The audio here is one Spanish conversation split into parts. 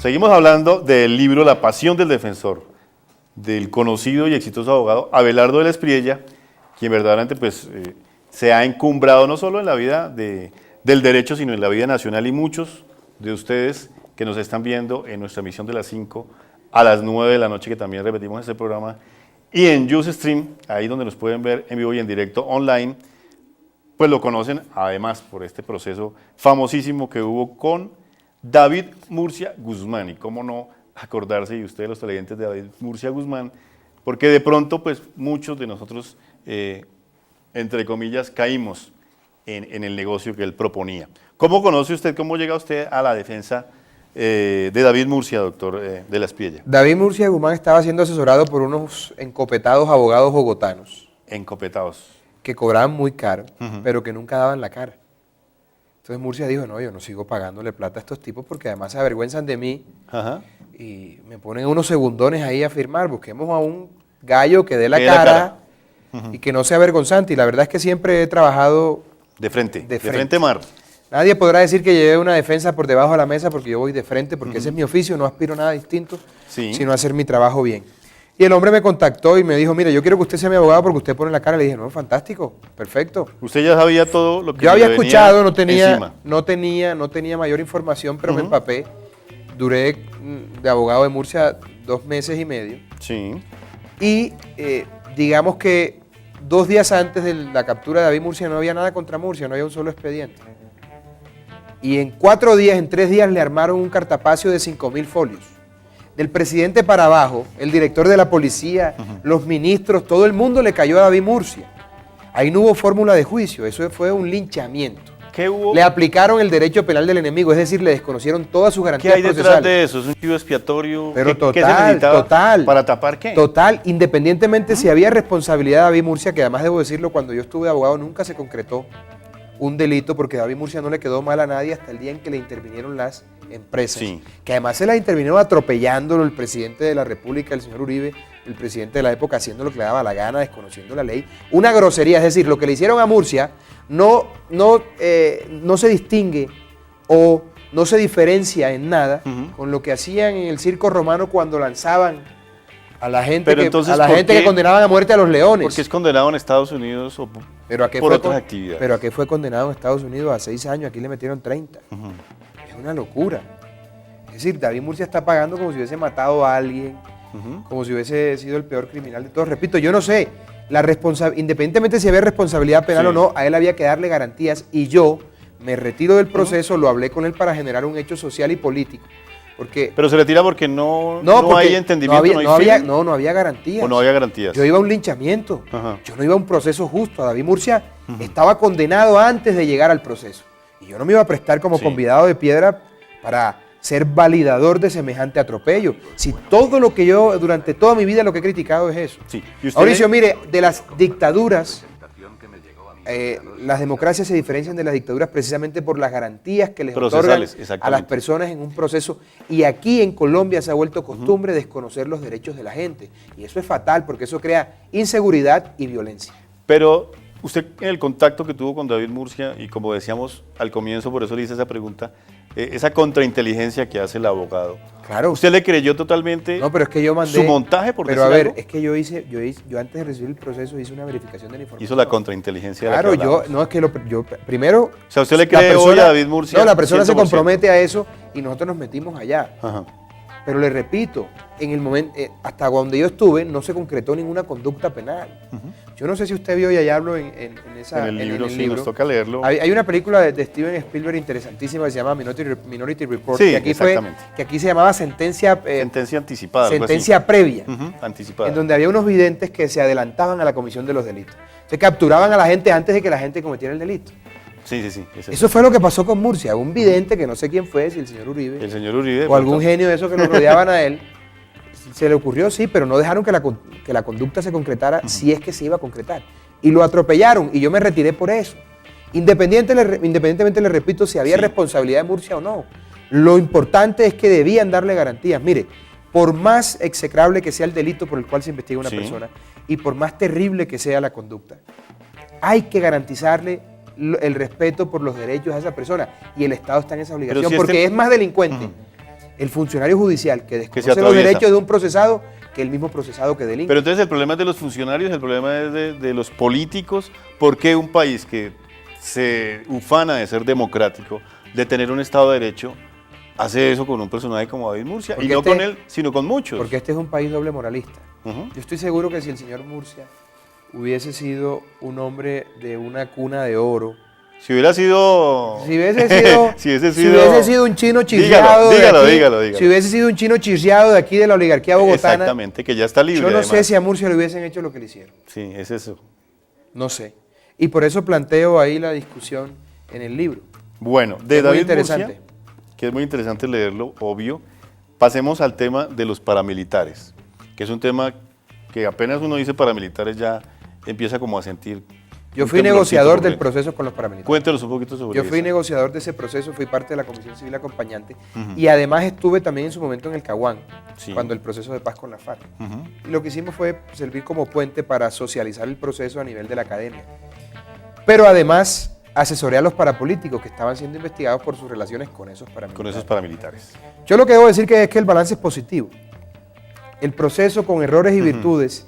seguimos hablando del libro La pasión del defensor, del conocido y exitoso abogado Abelardo de la Espriella, quien verdaderamente pues, se ha encumbrado no solo en la vida del derecho, sino en la vida nacional, y muchos de ustedes que nos están viendo en nuestra emisión de las 5 a las 9 de la noche, que también repetimos este programa, y en Ustream, ahí donde nos pueden ver en vivo y en directo online, pues lo conocen además por este proceso famosísimo que hubo con David Murcia Guzmán. Y cómo no acordarse, y ustedes los televidentes, de David Murcia Guzmán, porque de pronto pues muchos de nosotros, entre comillas, caímos en el negocio que él proponía. ¿Cómo conoce usted, cómo llega usted a la defensa de David Murcia, doctor de la Espriella? David Murcia Guzmán estaba siendo asesorado por unos encopetados abogados bogotanos. Encopetados. Que cobraban muy caro, pero que nunca daban la cara. Entonces Murcia dijo, no, yo no sigo pagándole plata a estos tipos porque además se avergüenzan de mí. Ajá. Y me ponen unos segundones ahí a firmar. Busquemos a un gallo que dé la cara y que no sea vergonzante. Y la verdad es que siempre he trabajado de frente mar. Nadie podrá decir que llevé una defensa por debajo de la mesa porque yo voy de frente, porque ese es mi oficio, no aspiro a nada distinto, sino a hacer mi trabajo bien. Y el hombre me contactó y me dijo, mire, yo quiero que usted sea mi abogado porque usted pone la cara. Le dije, no, fantástico, perfecto. ¿Usted ya sabía todo lo que yo había escuchado, no tenía mayor información, pero me empapé. Duré de abogado de Murcia 2 meses y medio. Sí. Y digamos que 2 días antes de la captura de David Murcia no había nada contra Murcia, no había un solo expediente. Y en 3 días le armaron un cartapacio de 5.000 folios. Del presidente para abajo, el director de la policía, los ministros, todo el mundo le cayó a David Murcia. Ahí no hubo fórmula de juicio, eso fue un linchamiento. ¿Qué hubo? Le aplicaron el derecho penal del enemigo, es decir, le desconocieron todas sus garantías procesales. ¿Qué hay detrás de eso? ¿Es un chivo expiatorio? Pero ¿Qué se necesitaba total. ¿Para tapar qué? Total, independientemente si había responsabilidad de David Murcia, que además debo decirlo, cuando yo estuve de abogado nunca se concretó un delito porque David Murcia no le quedó mal a nadie hasta el día en que le intervinieron las empresas, que además se las intervinieron atropellándolo el presidente de la República, el señor Uribe, el presidente de la época, haciendo lo que le daba la gana, desconociendo la ley. Una grosería, es decir, lo que le hicieron a Murcia no se distingue o no se diferencia en nada con lo que hacían en el circo romano cuando lanzaban a la gente, que condenaban a muerte a los leones. Porque es condenado en Estados Unidos o por otras actividades. Pero ¿a qué fue condenado en Estados Unidos? A 6 años, aquí le metieron 30. Es una locura. Es decir, David Murcia está pagando como si hubiese matado a alguien, como si hubiese sido el peor criminal de todos. Repito, yo no sé, independientemente si había responsabilidad penal o no, a él había que darle garantías y yo me retiro del proceso, lo hablé con él para generar un hecho social y político. Pero se retira porque no hay entendimiento, no había garantías. O no había garantías. Yo iba a un linchamiento, yo no iba a un proceso justo. David Murcia estaba condenado antes de llegar al proceso. Y yo no me iba a prestar como convidado de piedra para ser validador de semejante atropello. Si todo lo que yo, durante toda mi vida, lo que he criticado es eso. Sí. Mauricio, mire, de las dictaduras, las democracias se diferencian de las dictaduras precisamente por las garantías que les otorgan a las personas en un proceso. Y aquí en Colombia se ha vuelto costumbre desconocer los derechos de la gente. Y eso es fatal porque eso crea inseguridad y violencia. Pero usted, en el contacto que tuvo con David Murcia, y como decíamos al comienzo, por eso le hice esa pregunta, esa contrainteligencia que hace el abogado. Claro. ¿Usted le creyó totalmente su montaje, por decir algo? Pero a ver, es que yo antes de recibir el proceso hice una verificación de la información. Hizo la contrainteligencia. Claro, yo primero... O sea, ¿usted le cree hoy a David Murcia? No, la persona se compromete a eso y nosotros nos metimos allá. Pero le repito, en el momento, hasta donde yo estuve, no se concretó ninguna conducta penal. Yo no sé si usted vio, y allá hablo en el libro, sí, nos toca leerlo. Hay una película de Steven Spielberg interesantísima que se llama Minority Report, sí, que aquí se llamaba sentencia anticipada. Sentencia previa, anticipada. En donde había unos videntes que se adelantaban a la comisión de los delitos. Se capturaban a la gente antes de que la gente cometiera el delito. Sí. Eso fue lo que pasó con Murcia. Un vidente que no sé quién fue, si el señor Uribe. O algún genio de esos que lo rodeaban a él. Se le ocurrió, sí, pero no dejaron que la conducta se concretara si es que se iba a concretar. Y lo atropellaron y yo me retiré por eso. Independientemente, le repito, si había responsabilidad de Murcia o no. Lo importante es que debían darle garantías. Mire, por más execrable que sea el delito por el cual se investiga una persona y por más terrible que sea la conducta, hay que garantizarle el respeto por los derechos a esa persona y el Estado está en esa obligación porque es más delincuente el funcionario judicial que se desconoce los atraviesa. derechos de un procesado que el mismo procesado que delinque. Pero entonces el problema es de los funcionarios, el problema es de los políticos. ¿Por qué un país que se ufana de ser democrático, de tener un Estado de Derecho, hace eso con un personaje como David Murcia? Porque Y no con él, sino con muchos. Porque este es un país doble moralista. Ujú. Yo estoy seguro que si el señor Murcia hubiese sido un hombre de una cuna de oro, Si hubiera sido... si hubiese sido, si hubiese si hubiese sido un chino Dígalo, chirriado dígalo, de aquí, dígalo. si hubiese sido un chino chirriado de aquí de la oligarquía bogotana, Exactamente, que ya está libre. yo no además. sé si a Murcia le hubiesen hecho lo que le hicieron. Sí, es eso. No sé. Y por eso planteo ahí la discusión en el libro. Bueno, de Es muy David interesante. Murcia, que es muy interesante leerlo, obvio, pasemos al tema de los paramilitares, que es un tema que apenas uno dice paramilitares ya empieza como a sentir... Yo un fui temblorcito negociador por del dentro. proceso con los paramilitares. Cuéntenos un poquito sobre Yo eso. fui negociador de ese proceso, fui parte de la Comisión Civil Acompañante y además estuve también en su momento en el Caguán, Sí. cuando el proceso de paz con la FARC. Ujú. Y lo que hicimos fue servir como puente para socializar el proceso a nivel de la academia. Pero además asesoré a los parapolíticos que estaban siendo investigados por sus relaciones con esos paramilitares. Con esos paramilitares. Yo lo que debo decir es que el balance es positivo. El proceso con errores y virtudes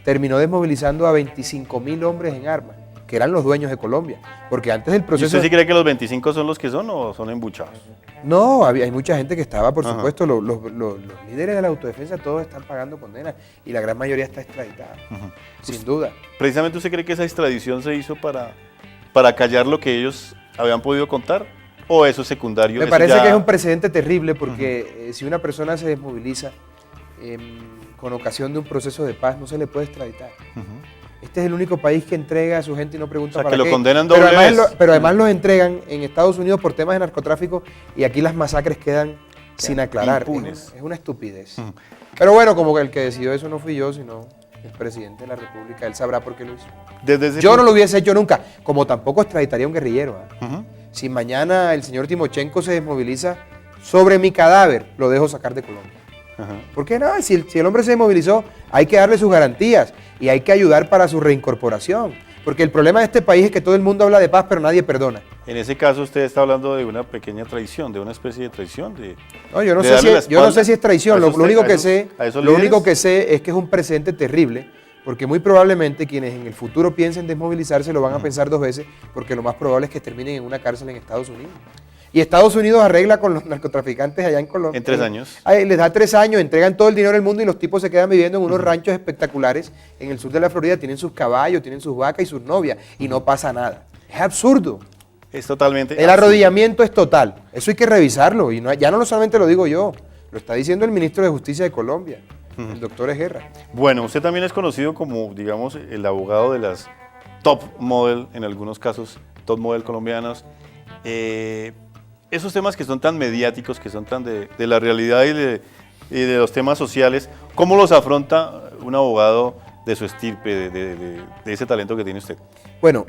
terminó desmovilizando a 25.000 hombres en armas, que eran los dueños de Colombia. Porque antes del ¿Y proceso... usted sí cree que los 25 son los que son o son embuchados? No, hay mucha gente que estaba, por Ajá. supuesto, los líderes de la autodefensa todos están pagando condenas y la gran mayoría está extraditada, sin duda. ¿Precisamente usted cree que esa extradición se hizo para callar lo que ellos habían podido contar? ¿O eso es secundario? Me Eso parece ya- que es un precedente terrible porque si una persona se desmoviliza con ocasión de un proceso de paz, no se le puede extraditar. Ujú. Este es el único país que entrega a su gente y no pregunta O sea, para que lo qué. condenan pero doble además, vez. pero además los entregan en Estados Unidos por temas de narcotráfico y aquí las masacres quedan sin aclarar. impunes. Es una estupidez. Ujú. Pero bueno, como que el que decidió eso no fui yo, sino el presidente de la República. Él sabrá por qué lo hizo. Desde ese Yo no punto- lo hubiese hecho nunca, como tampoco extraditaría a un guerrillero. ¿Ah? Ujú. Si mañana el señor Timochenko se desmoviliza sobre mi cadáver, lo dejo sacar de Colombia. Ajá. ¿Por qué no? Si el hombre se desmovilizó, hay que darle sus garantías y hay que ayudar para su reincorporación. Porque el problema de este país es que todo el mundo habla de paz, pero nadie perdona. En ese caso usted está hablando de una pequeña traición, de una especie de traición. No, yo no de sé darle la yo no sé espalda si es traición. a Lo esos único te- que a esos- sé, a esos lo único líderes. que sé es que es un precedente terrible, porque muy probablemente quienes en el futuro piensen desmovilizarse lo van a pensar dos veces, porque lo más probable es que terminen en una cárcel en Estados Unidos. Y Estados Unidos arregla con los narcotraficantes allá en Colombia. En 3 años. Les da 3 años, entregan todo el dinero del mundo y los tipos se quedan viviendo en unos ranchos espectaculares en el sur de la Florida. Tienen sus caballos, tienen sus vacas y sus novias y no pasa nada. Es absurdo. Es totalmente... El absurdo. arrodillamiento es total. Eso hay que revisarlo. Y ya no solamente lo digo yo, lo está diciendo el ministro de Justicia de Colombia, el doctor Eguerra. Bueno, usted también es conocido como, digamos, el abogado de las top model, en algunos casos, top model colombianos. Esos temas que son tan mediáticos, que son tan de la realidad y de los temas sociales, ¿cómo los afronta un abogado de su estirpe, de ese talento que tiene usted? Bueno,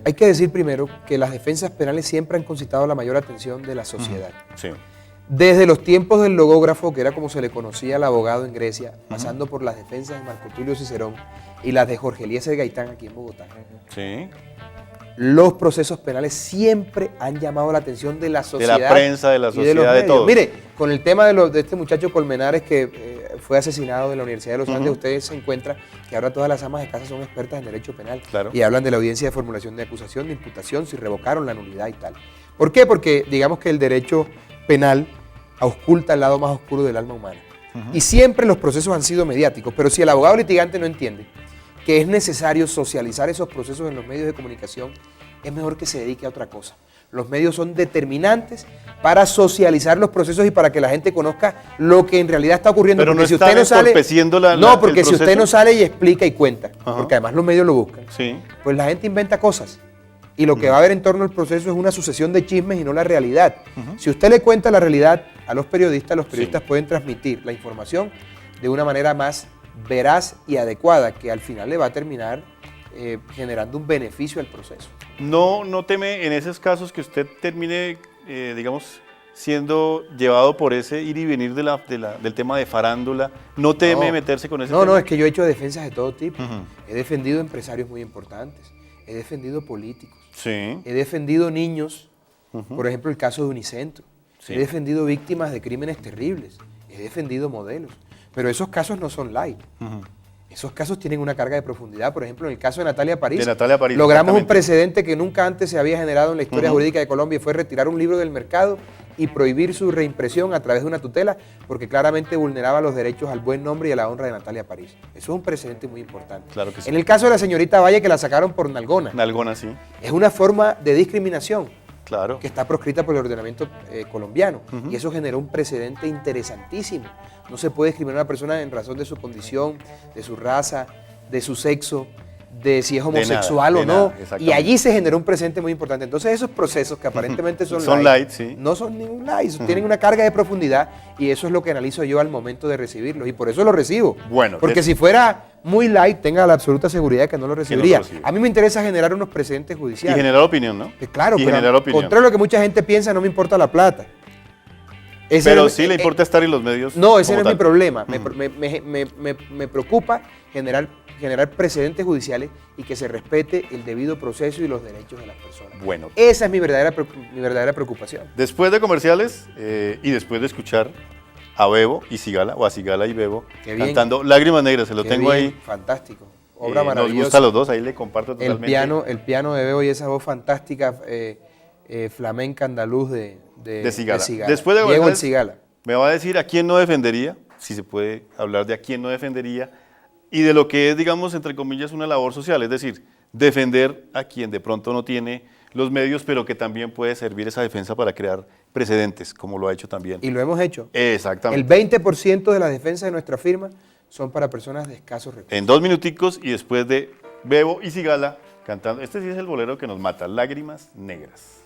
hay que decir primero que las defensas penales siempre han concitado la mayor atención de la sociedad. Sí. Desde los tiempos del logógrafo, que era como se le conocía al abogado en Grecia, pasando por las defensas de Marco Tulio Cicerón y las de Jorge Eliezer Gaitán aquí en Bogotá. Sí. Los procesos penales siempre han llamado la atención de la sociedad. De la prensa, de la y sociedad, los de medios. todos. Mire, con el tema de este muchacho Colmenares que fue asesinado de la Universidad de los Andes, ustedes se encuentran que ahora todas las amas de casa son expertas en derecho penal. Claro. Y hablan de la audiencia de formulación de acusación, de imputación, si revocaron la nulidad y tal. ¿Por qué? Porque digamos que el derecho penal ausculta el lado más oscuro del alma humana. Y siempre los procesos han sido mediáticos, pero si el abogado litigante no entiende que es necesario socializar esos procesos en los medios de comunicación, es mejor que se dedique a otra cosa. Los medios son determinantes para socializar los procesos y para que la gente conozca lo que en realidad está ocurriendo. Pero porque no si están usted no sale, entorpeciendo no, porque el si usted proceso. no sale y explica y cuenta, Ajá. porque además los medios lo buscan, Sí. pues la gente inventa cosas. Y lo que va a haber en torno al proceso es una sucesión de chismes y no la realidad. Si usted le cuenta la realidad a los periodistas pueden transmitir la información de una manera más veraz y adecuada, que al final le va a terminar generando un beneficio al proceso. No teme en esos casos que usted termine, digamos, siendo llevado por ese ir y venir del tema de farándula. ¿No teme No. meterse con ese No, tema? no, es que yo he hecho defensas de todo tipo. Ujú. He defendido empresarios muy importantes, he defendido políticos, Sí, he defendido niños, por ejemplo el caso de Unicentro. Sí. He defendido víctimas de crímenes terribles. He defendido modelos. Pero esos casos no son light. Esos casos tienen una carga de profundidad. Por ejemplo, en el caso de Natalia París, logramos un precedente que nunca antes se había generado en la historia jurídica de Colombia, y fue retirar un libro del mercado y prohibir su reimpresión a través de una tutela, porque claramente vulneraba los derechos al buen nombre y a la honra de Natalia París. Eso es un precedente muy importante. Claro que sí. En el caso de la señorita Valle, que la sacaron por nalgona. Nalgona, sí. Es una forma de discriminación. Claro. Que está proscrita por el ordenamiento colombiano. Y eso generó un precedente interesantísimo. No se puede discriminar a una persona en razón de su condición, de su raza, de su sexo, de si es homosexual o no. Y allí se generó un precedente muy importante. Entonces esos procesos que aparentemente son light, sí. no son ningún light, tienen una carga de profundidad, y eso es lo que analizo yo al momento de recibirlos, y por eso lo recibo. Bueno, porque si fuera muy light, tenga la absoluta seguridad de que no lo recibiría. A mí me interesa generar unos precedentes judiciales. Y generar opinión, ¿no? Claro, y pero contrario a lo que mucha gente piensa, no me importa la plata. Pero sí le importa estar en los medios. No, ese no es mi problema. Me preocupa generar precedentes judiciales y que se respete el debido proceso y los derechos de las personas. Bueno. Esa es mi verdadera preocupación. Después de comerciales y después de escuchar a Bebo y Cigala, o a Cigala y Bebo, cantando Lágrimas Negras, se lo tengo ahí. Fantástico. Obra maravillosa. Nos gusta a los dos, ahí le comparto totalmente. El piano de Bebo y esa voz fantástica, flamenca andaluz de Cigala. Después de Diego el Cigala. Me va a decir a quién no defendería, si se puede hablar de a quién no defendería, y de lo que es, digamos, entre comillas, una labor social, es decir, defender a quien de pronto no tiene los medios, pero que también puede servir esa defensa para crear precedentes, como lo ha hecho también. Y lo hemos hecho. Exactamente. El 20% de las defensas de nuestra firma son para personas de escasos recursos. En 2 minuticos y después de Bebo y Cigala cantando, este sí es el bolero que nos mata, Lágrimas Negras.